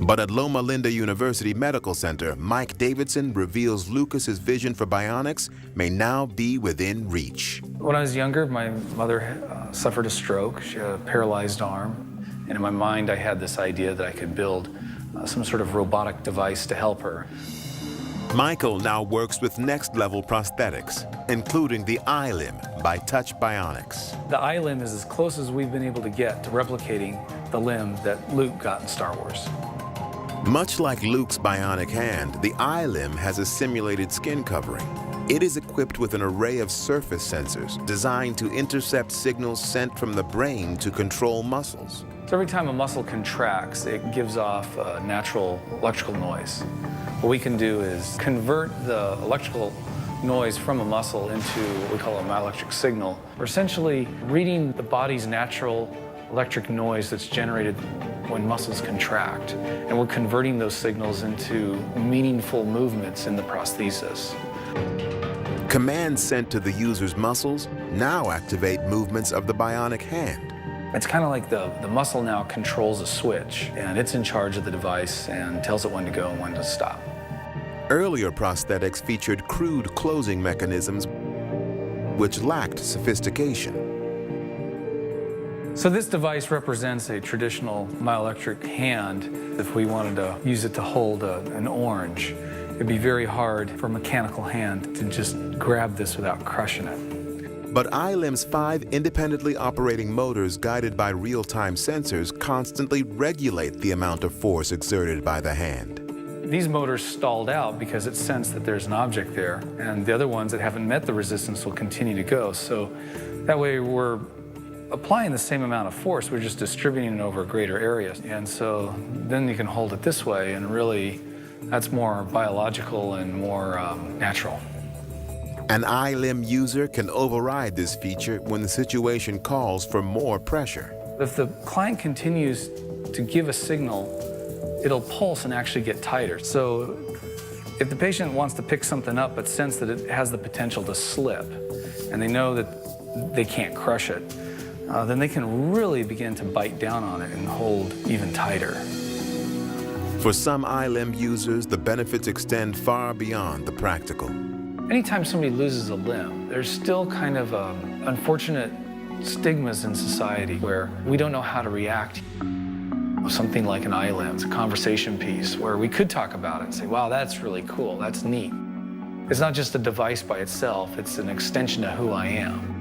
But at Loma Linda University Medical Center, Mike Davidson reveals Lucas's vision for bionics may now be within reach. When I was younger, my mother suffered a stroke. She had a paralyzed arm. And in my mind, I had this idea that I could build some sort of robotic device to help her. Michael now works with next-level prosthetics, including the iLimb by Touch Bionics. The iLimb is as close as we've been able to get to replicating the limb that Luke got in Star Wars. Much like Luke's bionic hand, the iLimb has a simulated skin covering. It is equipped with an array of surface sensors designed to intercept signals sent from the brain to control muscles. So every time a muscle contracts, it gives off a natural electrical noise. What we can do is convert the electrical noise from a muscle into what we call a myoelectric signal. We're essentially reading the body's natural electric noise that's generated when muscles contract, and we're converting those signals into meaningful movements in the prosthesis. Commands sent to the user's muscles now activate movements of the bionic hand. It's kind of like the muscle now controls a switch, and it's in charge of the device and tells it when to go and when to stop. Earlier prosthetics featured crude closing mechanisms which lacked sophistication. So this device represents a traditional myoelectric hand. If we wanted to use it to hold an orange, it'd be very hard for a mechanical hand to just grab this without crushing it. But iLimb's 5 independently operating motors guided by real-time sensors constantly regulate the amount of force exerted by the hand. These motors stalled out because it sensed that there's an object there, and the other ones that haven't met the resistance will continue to go. So that way we're applying the same amount of force, we're just distributing it over a greater area. And so then you can hold it this way, and really that's more biological and more natural. An iLimb user can override this feature when the situation calls for more pressure. If the client continues to give a signal, it'll pulse and actually get tighter. So if the patient wants to pick something up but sense that it has the potential to slip, and they know that they can't crush it, then they can really begin to bite down on it and hold even tighter. For some iLimb users, the benefits extend far beyond the practical. Anytime somebody loses a limb, there's still kind of unfortunate stigmas in society where we don't know how to react. Something like an iLimbs, it's a conversation piece where we could talk about it and say, wow, that's really cool, that's neat. It's not just a device by itself, it's an extension of who I am.